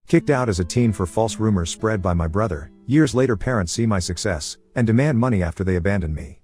Kicked out as a teen for false rumors spread by my brother, years later parents see my success, and demand money after they abandon me.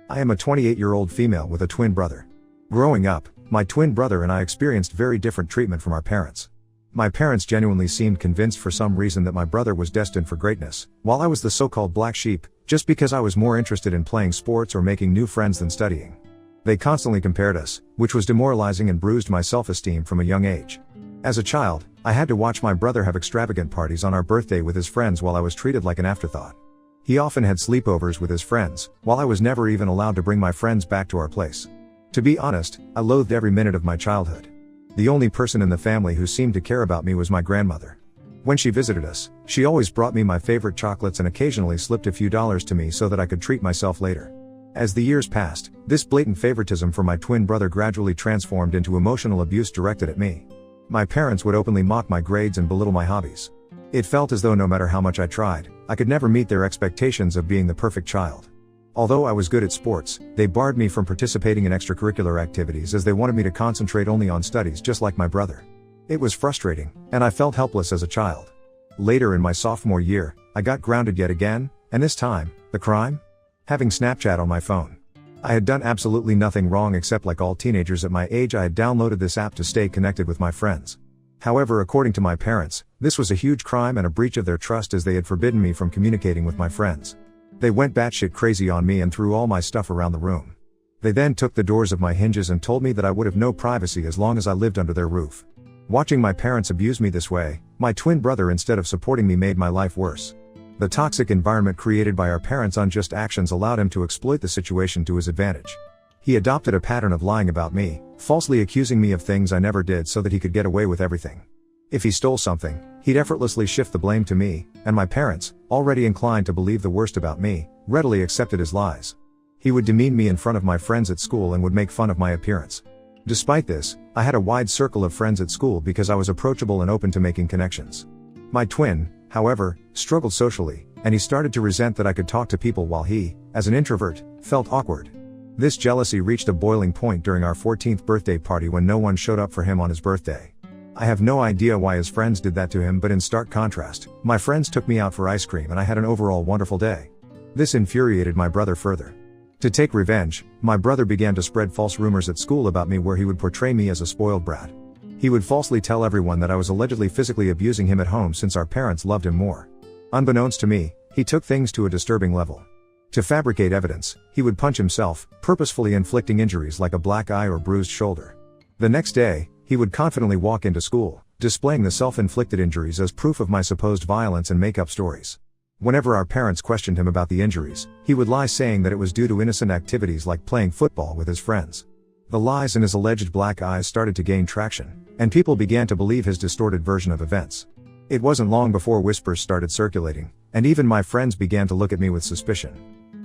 I am a 28-year-old female with a twin brother. Growing up, my twin brother and I experienced very different treatment from our parents. My parents genuinely seemed convinced for some reason that my brother was destined for greatness, while I was the so-called black sheep, just because I was more interested in playing sports or making new friends than studying. They constantly compared us, which was demoralizing and bruised my self-esteem from a young age. As a child, I had to watch my brother have extravagant parties on our birthday with his friends while I was treated like an afterthought. He often had sleepovers with his friends, while I was never even allowed to bring my friends back to our place. To be honest, I loathed every minute of my childhood. The only person in the family who seemed to care about me was my grandmother. When she visited us, she always brought me my favorite chocolates and occasionally slipped a few dollars to me so that I could treat myself later. As the years passed, this blatant favoritism for my twin brother gradually transformed into emotional abuse directed at me. My parents would openly mock my grades and belittle my hobbies. It felt as though no matter how much I tried, I could never meet their expectations of being the perfect child. Although I was good at sports, they barred me from participating in extracurricular activities as they wanted me to concentrate only on studies just like my brother. It was frustrating, and I felt helpless as a child. Later in my sophomore year, I got grounded yet again, and this time, the crime? Having Snapchat on my phone. I had done absolutely nothing wrong except like all teenagers at my age I had downloaded this app to stay connected with my friends. However, according to my parents, this was a huge crime and a breach of their trust as they had forbidden me from communicating with my friends. They went batshit crazy on me and threw all my stuff around the room. They then took the doors of my hinges and told me that I would have no privacy as long as I lived under their roof. Watching my parents abuse me this way, my twin brother instead of supporting me made my life worse. The toxic environment created by our parents' unjust actions allowed him to exploit the situation to his advantage. He adopted a pattern of lying about me, falsely accusing me of things I never did so that he could get away with everything. If he stole something, he'd effortlessly shift the blame to me, and my parents, already inclined to believe the worst about me, readily accepted his lies. He would demean me in front of my friends at school and would make fun of my appearance. Despite this, I had a wide circle of friends at school because I was approachable and open to making connections. My twin, however, struggled socially, and he started to resent that I could talk to people while he, as an introvert, felt awkward. This jealousy reached a boiling point during our 14th birthday party when no one showed up for him on his birthday. I have no idea why his friends did that to him, but in stark contrast, my friends took me out for ice cream and I had an overall wonderful day. This infuriated my brother further. To take revenge, my brother began to spread false rumors at school about me where he would portray me as a spoiled brat. He would falsely tell everyone that I was allegedly physically abusing him at home since our parents loved him more. Unbeknownst to me, he took things to a disturbing level. To fabricate evidence, he would punch himself, purposefully inflicting injuries like a black eye or bruised shoulder. The next day, he would confidently walk into school, displaying the self-inflicted injuries as proof of my supposed violence and make up stories. Whenever our parents questioned him about the injuries, he would lie saying that it was due to innocent activities like playing football with his friends. The lies and his alleged black eyes started to gain traction, and people began to believe his distorted version of events. It wasn't long before whispers started circulating, and even my friends began to look at me with suspicion.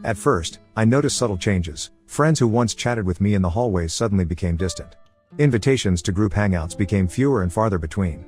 At first, I noticed subtle changes. Friends who once chatted with me in the hallways suddenly became distant. Invitations to group hangouts became fewer and farther between.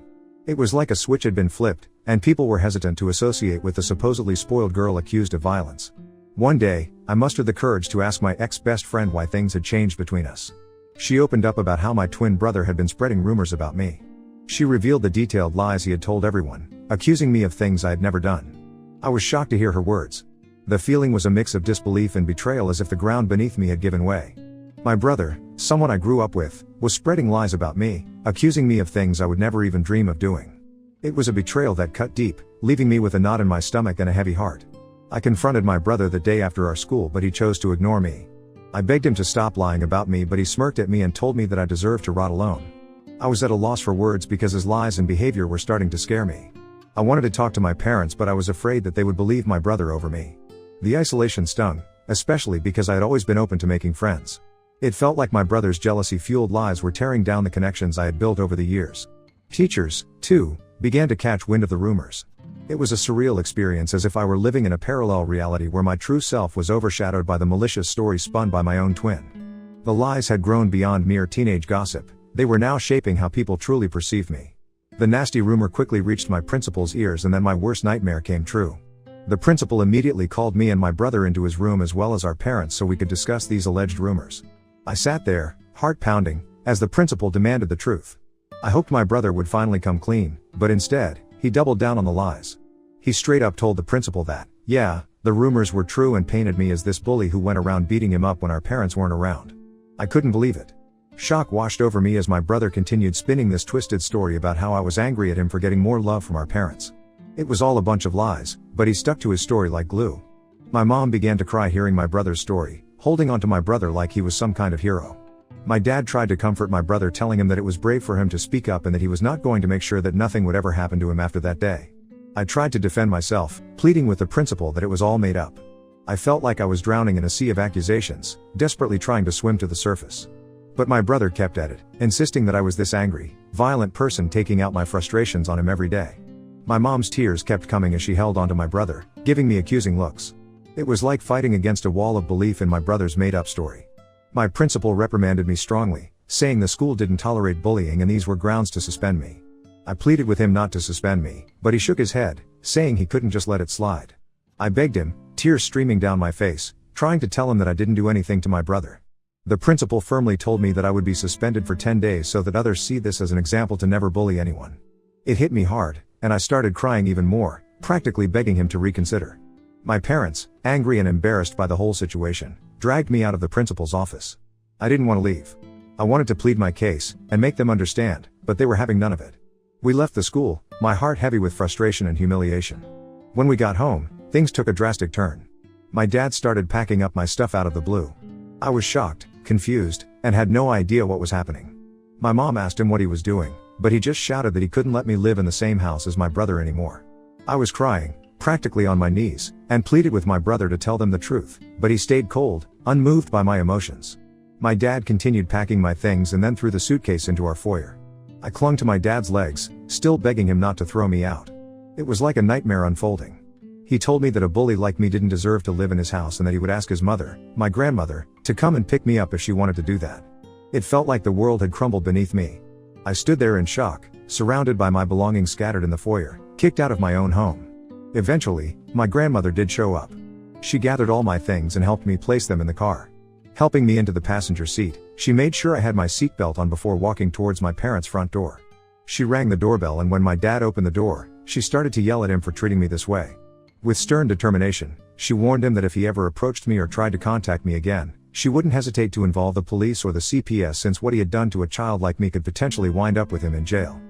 It was like a switch had been flipped, and people were hesitant to associate with the supposedly spoiled girl accused of violence. One day, I mustered the courage to ask my ex-best friend why things had changed between us. She opened up about how my twin brother had been spreading rumors about me. She revealed the detailed lies he had told everyone, accusing me of things I had never done. I was shocked to hear her words. The feeling was a mix of disbelief and betrayal, as if the ground beneath me had given way. My brother, someone I grew up with, was spreading lies about me, accusing me of things I would never even dream of doing. It was a betrayal that cut deep, leaving me with a knot in my stomach and a heavy heart. I confronted my brother the day after our school, but he chose to ignore me. I begged him to stop lying about me, but he smirked at me and told me that I deserved to rot alone. I was at a loss for words because his lies and behavior were starting to scare me. I wanted to talk to my parents, but I was afraid that they would believe my brother over me. The isolation stung, especially because I had always been open to making friends. It felt like my brother's jealousy-fueled lies were tearing down the connections I had built over the years. Teachers, too, began to catch wind of the rumors. It was a surreal experience, as if I were living in a parallel reality where my true self was overshadowed by the malicious stories spun by my own twin. The lies had grown beyond mere teenage gossip. They were now shaping how people truly perceived me. The nasty rumor quickly reached my principal's ears, and then my worst nightmare came true. The principal immediately called me and my brother into his room as well as our parents so we could discuss these alleged rumors. I sat there, heart pounding, as the principal demanded the truth. I hoped my brother would finally come clean, but instead, He doubled down on the lies. He straight up told the principal that, yeah, the rumors were true and painted me as this bully who went around beating him up when our parents weren't around. I couldn't believe it. Shock washed over me as my brother continued spinning this twisted story about how I was angry at him for getting more love from our parents. It was all a bunch of lies, but he stuck to his story like glue. My mom began to cry hearing my brother's story, holding on to my brother like he was some kind of hero. My dad tried to comfort my brother, telling him that it was brave for him to speak up and that he was not going to make sure that nothing would ever happen to him after that day. I tried to defend myself, pleading with the principal that it was all made up. I felt like I was drowning in a sea of accusations, desperately trying to swim to the surface. But my brother kept at it, insisting that I was this angry, violent person taking out my frustrations on him every day. My mom's tears kept coming as she held onto my brother, giving me accusing looks. It was like fighting against a wall of belief in my brother's made-up story. My principal reprimanded me strongly, saying the school didn't tolerate bullying and these were grounds to suspend me. I pleaded with him not to suspend me, but he shook his head, saying he couldn't just let it slide. I begged him, tears streaming down my face, trying to tell him that I didn't do anything to my brother. The principal firmly told me that I would be suspended for 10 days so that others see this as an example to never bully anyone. It hit me hard, and I started crying even more, practically begging him to reconsider. My parents, angry and embarrassed by the whole situation, dragged me out of the principal's office. I didn't want to leave. I wanted to plead my case, and make them understand, but they were having none of it. We left the school, my heart heavy with frustration and humiliation. When we got home, things took a drastic turn. My dad started packing up my stuff out of the blue. I was shocked, confused, and had no idea what was happening. My mom asked him what he was doing, but he just shouted that he couldn't let me live in the same house as my brother anymore. I was crying, practically on my knees, and pleaded with my brother to tell them the truth, but he stayed cold, unmoved by my emotions. My dad continued packing my things and then threw the suitcase into our foyer. I clung to my dad's legs, still begging him not to throw me out. It was like a nightmare unfolding. He told me that a bully like me didn't deserve to live in his house and that he would ask his mother, my grandmother, to come and pick me up if she wanted to do that. It felt like the world had crumbled beneath me. I stood there in shock, surrounded by my belongings scattered in the foyer, kicked out of my own home. Eventually, my grandmother did show up. She gathered all my things and helped me place them in the car. Helping me into the passenger seat, she made sure I had my seatbelt on before walking towards my parents' front door. She rang the doorbell, and when my dad opened the door, she started to yell at him for treating me this way. With stern determination, she warned him that if he ever approached me or tried to contact me again, she wouldn't hesitate to involve the police or the CPS, since what he had done to a child like me could potentially wind up with him in jail.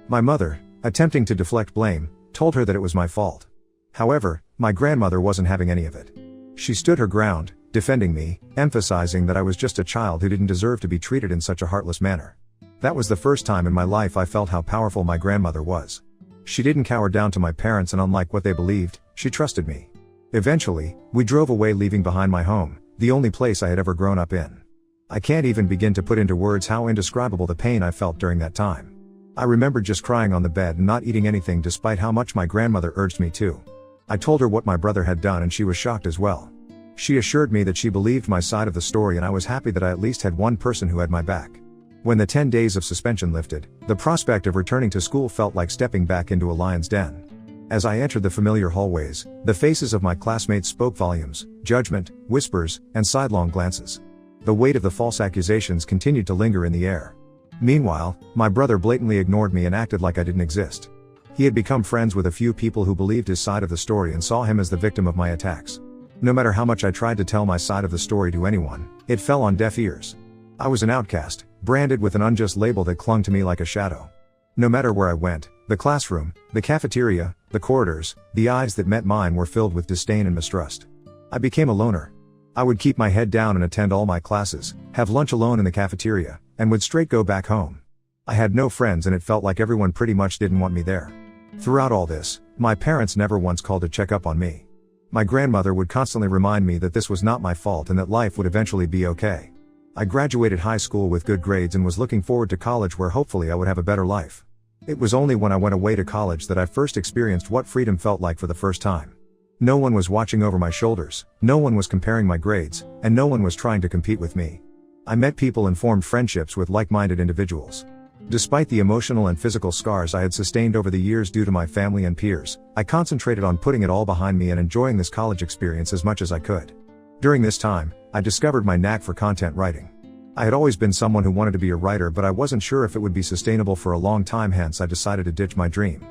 My mother, attempting to deflect blame, told her that it was my fault. However, my grandmother wasn't having any of it. She stood her ground, defending me, emphasizing that I was just a child who didn't deserve to be treated in such a heartless manner. That was the first time in my life I felt how powerful my grandmother was. She didn't cower down to my parents, and unlike what they believed, she trusted me. Eventually, we drove away, leaving behind my home, the only place I had ever grown up in. I can't even begin to put into words how indescribable the pain I felt during that time. I remember just crying on the bed and not eating anything despite how much my grandmother urged me to. I told her what my brother had done and she was shocked as well. She assured me that she believed my side of the story, and I was happy that I at least had one person who had my back. When the 10 days of suspension lifted, the prospect of returning to school felt like stepping back into a lion's den. As I entered the familiar hallways, the faces of my classmates spoke volumes: judgment, whispers, and sidelong glances. The weight of the false accusations continued to linger in the air. Meanwhile, my brother blatantly ignored me and acted like I didn't exist. He had become friends with a few people who believed his side of the story and saw him as the victim of my attacks. No matter how much I tried to tell my side of the story to anyone, it fell on deaf ears. I was an outcast, branded with an unjust label that clung to me like a shadow. No matter where I went, the classroom, the cafeteria, the corridors, the eyes that met mine were filled with disdain and mistrust. I became a loner. I would keep my head down and attend all my classes, have lunch alone in the cafeteria, and would straight go back home. I had no friends, and it felt like everyone pretty much didn't want me there. Throughout all this, my parents never once called to check up on me. My grandmother would constantly remind me that this was not my fault and that life would eventually be okay. I graduated high school with good grades and was looking forward to college, where hopefully I would have a better life. It was only when I went away to college that I first experienced what freedom felt like for the first time. No one was watching over my shoulders, no one was comparing my grades, and no one was trying to compete with me. I met people and formed friendships with like-minded individuals. Despite the emotional and physical scars I had sustained over the years due to my family and peers, I concentrated on putting it all behind me and enjoying this college experience as much as I could. During this time, I discovered my knack for content writing. I had always been someone who wanted to be a writer, but I wasn't sure if it would be sustainable for a long time, hence I decided to ditch my dream.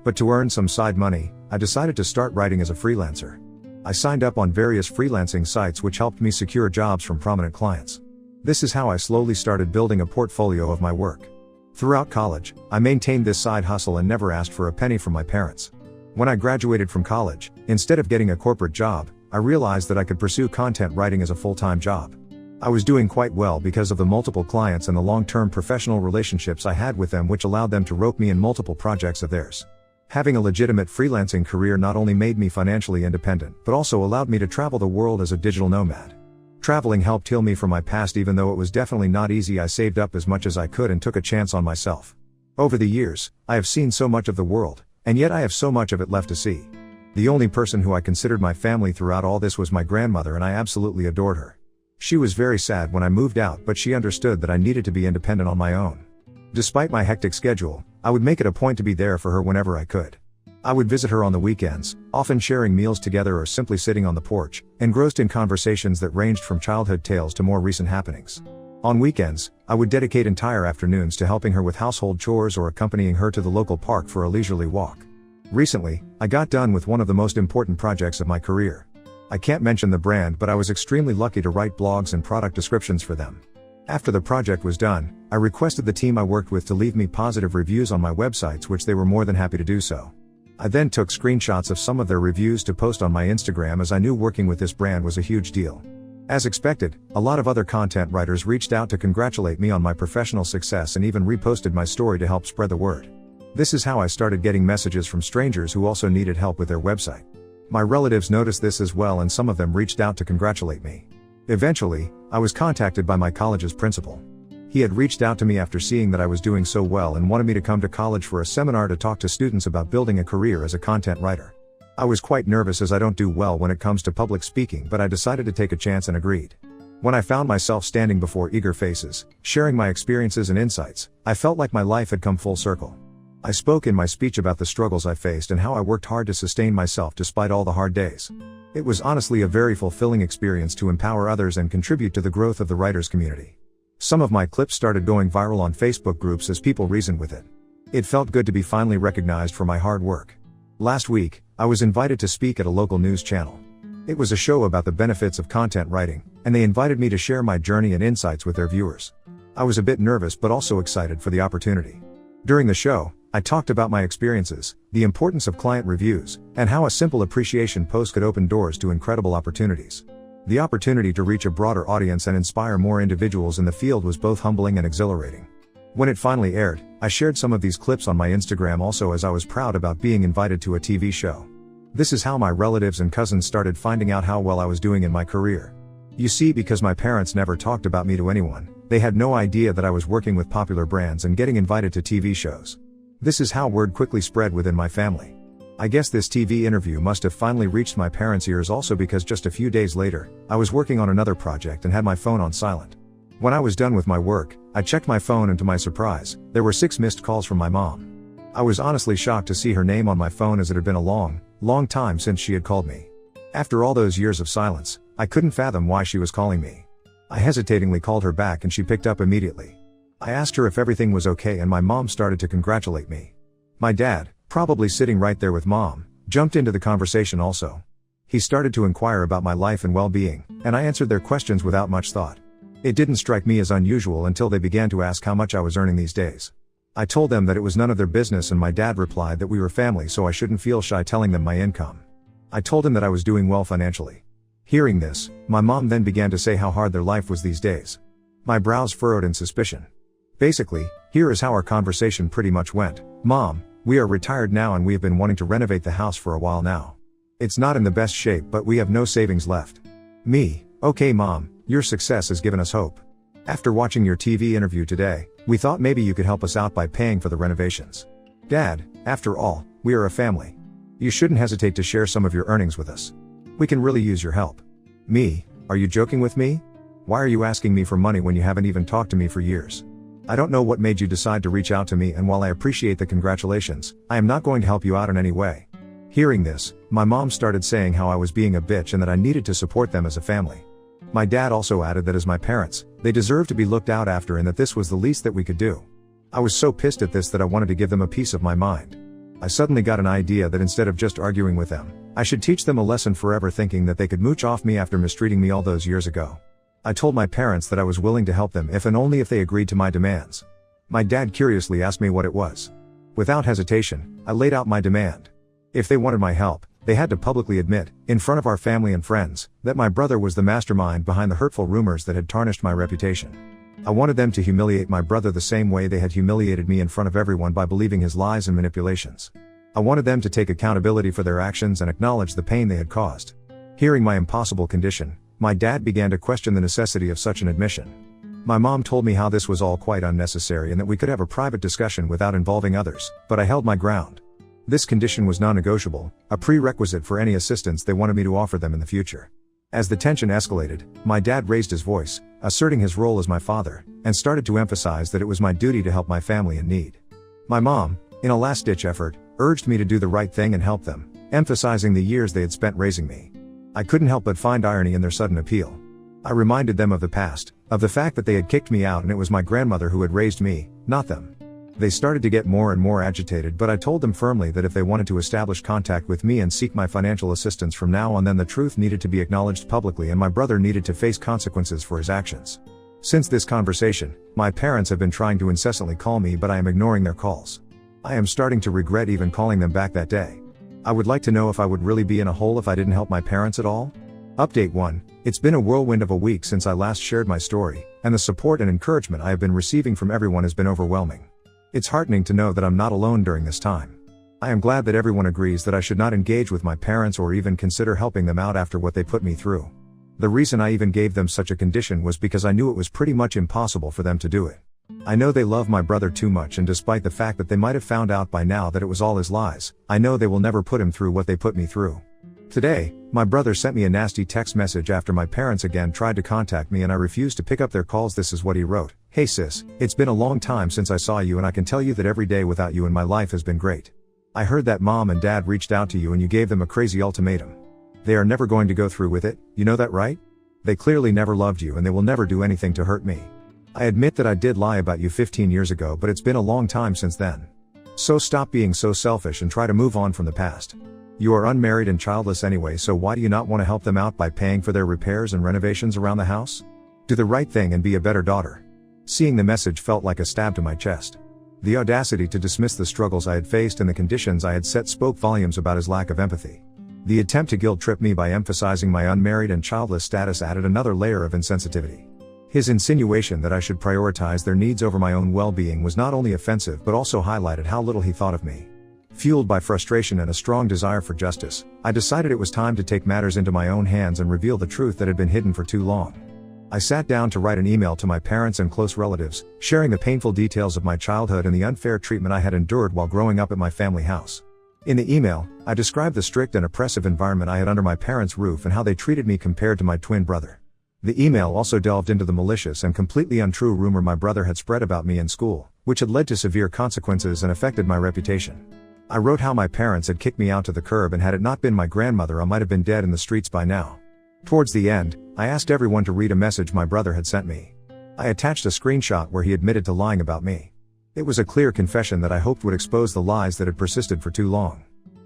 But to earn some side money, I decided to start writing as a freelancer. I signed up on various freelancing sites which helped me secure jobs from prominent clients. This is how I slowly started building a portfolio of my work. Throughout college, I maintained this side hustle and never asked for a penny from my parents. When I graduated from college, instead of getting a corporate job, I realized that I could pursue content writing as a full-time job. I was doing quite well because of the multiple clients and the long-term professional relationships I had with them, which allowed them to rope me in multiple projects of theirs. Having a legitimate freelancing career not only made me financially independent, but also allowed me to travel the world as a digital nomad. Traveling helped heal me from my past. Even though it was definitely not easy, I saved up as much as I could and took a chance on myself. Over the years, I have seen so much of the world, and yet I have so much of it left to see. The only person who I considered my family throughout all this was my grandmother, and I absolutely adored her. She was very sad when I moved out, but she understood that I needed to be independent on my own. Despite my hectic schedule, I would make it a point to be there for her whenever I could. I would visit her on the weekends, often sharing meals together or simply sitting on the porch, engrossed in conversations that ranged from childhood tales to more recent happenings. On weekends, I would dedicate entire afternoons to helping her with household chores or accompanying her to the local park for a leisurely walk. Recently, I got done with one of the most important projects of my career. I can't mention the brand, but I was extremely lucky to write blogs and product descriptions for them. After the project was done, I requested the team I worked with to leave me positive reviews on my websites, which they were more than happy to do so. I then took screenshots of some of their reviews to post on my Instagram, as I knew working with this brand was a huge deal. As expected, a lot of other content writers reached out to congratulate me on my professional success and even reposted my story to help spread the word. This is how I started getting messages from strangers who also needed help with their website. My relatives noticed this as well, and some of them reached out to congratulate me. Eventually, I was contacted by my college's principal. He had reached out to me after seeing that I was doing so well and wanted me to come to college for a seminar to talk to students about building a career as a content writer. I was quite nervous as I don't do well when it comes to public speaking, but I decided to take a chance and agreed. When I found myself standing before eager faces, sharing my experiences and insights, I felt like my life had come full circle. I spoke in my speech about the struggles I faced and how I worked hard to sustain myself despite all the hard days. It was honestly a very fulfilling experience to empower others and contribute to the growth of the writers community. Some of my clips started going viral on Facebook groups as people reasoned with it. It felt good to be finally recognized for my hard work. Last week, I was invited to speak at a local news channel. It was a show about the benefits of content writing, and they invited me to share my journey and insights with their viewers. I was a bit nervous but also excited for the opportunity. During the show, I talked about my experiences, the importance of client reviews, and how a simple appreciation post could open doors to incredible opportunities. The opportunity to reach a broader audience and inspire more individuals in the field was both humbling and exhilarating. When it finally aired, I shared some of these clips on my Instagram also, as I was proud about being invited to a TV show. This is how my relatives and cousins started finding out how well I was doing in my career. You see, because my parents never talked about me to anyone, they had no idea that I was working with popular brands and getting invited to TV shows. This is how word quickly spread within my family. I guess this TV interview must have finally reached my parents' ears also, because just a few days later, I was working on another project and had my phone on silent. When I was done with my work, I checked my phone, and to my surprise, there were 6 missed calls from my mom. I was honestly shocked to see her name on my phone, as it had been a long time since she had called me. After all those years of silence, I couldn't fathom why she was calling me. I hesitatingly called her back and she picked up immediately. I asked her if everything was okay, and my mom started to congratulate me. My dad, probably sitting right there with mom, jumped into the conversation also. He started to inquire about my life and well-being, and I answered their questions without much thought. It didn't strike me as unusual until they began to ask how much I was earning these days. I told them that it was none of their business, and my dad replied that we were family, so I shouldn't feel shy telling them my income. I told him that I was doing well financially. Hearing this, my mom then began to say how hard their life was these days. My brows furrowed in suspicion. Basically, here is how our conversation pretty much went. Mom, we are retired now and we have been wanting to renovate the house for a while now. It's not in the best shape, but we have no savings left. Me, okay mom, your success has given us hope. After watching your TV interview today, we thought maybe you could help us out by paying for the renovations. Dad, after all, we are a family. You shouldn't hesitate to share some of your earnings with us. We can really use your help. Me, are you joking with me? Why are you asking me for money when you haven't even talked to me for years? I don't know what made you decide to reach out to me, and while I appreciate the congratulations, I am not going to help you out in any way. Hearing this, my mom started saying how I was being a bitch and that I needed to support them as a family. My dad also added that as my parents, they deserve to be looked out after and that this was the least that we could do. I was so pissed at this that I wanted to give them a piece of my mind. I suddenly got an idea that instead of just arguing with them, I should teach them a lesson forever, thinking that they could mooch off me after mistreating me all those years ago. I told my parents that I was willing to help them if and only if they agreed to my demands. My dad curiously asked me what it was. Without hesitation, I laid out my demand. If they wanted my help, they had to publicly admit, in front of our family and friends, that my brother was the mastermind behind the hurtful rumors that had tarnished my reputation. I wanted them to humiliate my brother the same way they had humiliated me in front of everyone by believing his lies and manipulations. I wanted them to take accountability for their actions and acknowledge the pain they had caused. Hearing my impossible condition, my dad began to question the necessity of such an admission. My mom told me how this was all quite unnecessary and that we could have a private discussion without involving others, but I held my ground. This condition was non-negotiable, a prerequisite for any assistance they wanted me to offer them in the future. As the tension escalated, my dad raised his voice, asserting his role as my father, and started to emphasize that it was my duty to help my family in need. My mom, in a last-ditch effort, urged me to do the right thing and help them, emphasizing the years they had spent raising me. I couldn't help but find irony in their sudden appeal. I reminded them of the past, of the fact that they had kicked me out and it was my grandmother who had raised me, not them. They started to get more and more agitated, but I told them firmly that if they wanted to establish contact with me and seek my financial assistance from now on, then the truth needed to be acknowledged publicly and my brother needed to face consequences for his actions. Since this conversation, my parents have been trying to incessantly call me, but I am ignoring their calls. I am starting to regret even calling them back that day. I would like to know if I would really be in a hole if I didn't help my parents at all. Update 1. It's been a whirlwind of a week since I last shared my story, and the support and encouragement I have been receiving from everyone has been overwhelming. It's heartening to know that I'm not alone during this time. I am glad that everyone agrees that I should not engage with my parents or even consider helping them out after what they put me through. The reason I even gave them such a condition was because I knew it was pretty much impossible for them to do it. I know they love my brother too much, and despite the fact that they might have found out by now that it was all his lies, I know they will never put him through what they put me through. Today, my brother sent me a nasty text message after my parents again tried to contact me and I refused to pick up their calls. This is what he wrote. "Hey sis, it's been a long time since I saw you and I can tell you that every day without you in my life has been great. I heard that mom and dad reached out to you and you gave them a crazy ultimatum. They are never going to go through with it, you know that, right? They clearly never loved you and they will never do anything to hurt me. I admit that I did lie about you 15 years ago, but it's been a long time since then. So stop being so selfish and try to move on from the past. You are unmarried and childless anyway, so why do you not want to help them out by paying for their repairs and renovations around the house? Do the right thing and be a better daughter." Seeing the message felt like a stab to my chest. The audacity to dismiss the struggles I had faced and the conditions I had set spoke volumes about his lack of empathy. The attempt to guilt-trip me by emphasizing my unmarried and childless status added another layer of insensitivity. His insinuation that I should prioritize their needs over my own well-being was not only offensive but also highlighted how little he thought of me. Fueled by frustration and a strong desire for justice, I decided it was time to take matters into my own hands and reveal the truth that had been hidden for too long. I sat down to write an email to my parents and close relatives, sharing the painful details of my childhood and the unfair treatment I had endured while growing up at my family house. In the email, I described the strict and oppressive environment I had under my parents' roof and how they treated me compared to my twin brother. The email also delved into the malicious and completely untrue rumor my brother had spread about me in school, which had led to severe consequences and affected my reputation. I wrote how my parents had kicked me out to the curb and had it not been my grandmother I might have been dead in the streets by now. Towards the end, I asked everyone to read a message my brother had sent me. I attached a screenshot where he admitted to lying about me. It was a clear confession that I hoped would expose the lies that had persisted for too long.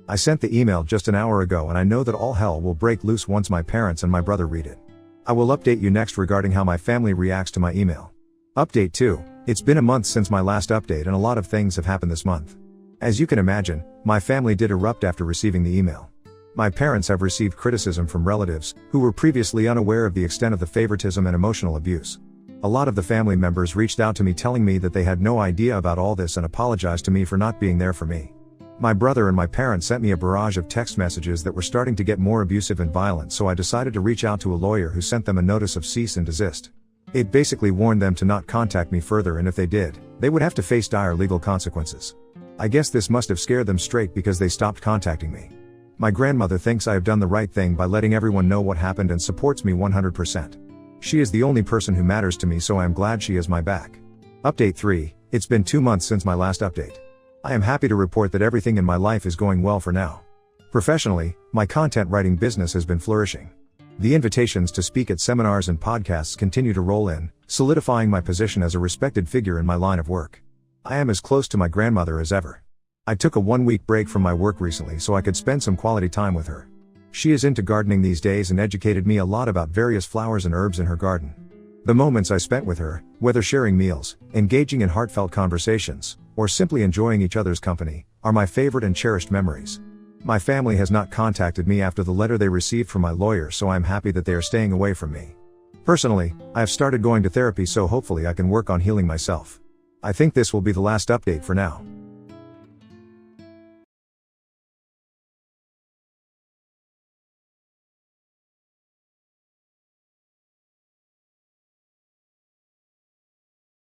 I sent the email just an hour ago and I know that all hell will break loose once my parents and my brother read it. I will update you next regarding how my family reacts to my email. Update 2. It's been a month since my last update and a lot of things have happened this month. As you can imagine, my family did erupt after receiving the email. My parents have received criticism from relatives, who were previously unaware of the extent of the favoritism and emotional abuse. A lot of the family members reached out to me telling me that they had no idea about all this and apologized to me for not being there for me. My brother and my parents sent me a barrage of text messages that were starting to get more abusive and violent, so I decided to reach out to a lawyer who sent them a notice of cease and desist. It basically warned them to not contact me further, and if they did, they would have to face dire legal consequences. I guess this must have scared them straight because they stopped contacting me. My grandmother thinks I have done the right thing by letting everyone know what happened and supports me 100%. She is the only person who matters to me, so I am glad she has my back. Update 3. It's been 2 months since my last update. I am happy to report that everything in my life is going well for now. Professionally, my content writing business has been flourishing. The invitations to speak at seminars and podcasts continue to roll in, solidifying my position as a respected figure in my line of work. I am as close to my grandmother as ever. I took a 1-week break from my work recently so I could spend some quality time with her. She is into gardening these days and educated me a lot about various flowers and herbs in her garden. The moments I spent with her, whether sharing meals, engaging in heartfelt conversations, or simply enjoying each other's company, are my favorite and cherished memories. My family has not contacted me after the letter they received from my lawyer, so I am happy that they are staying away from me. Personally, I have started going to therapy, so hopefully I can work on healing myself. I think this will be the last update for now.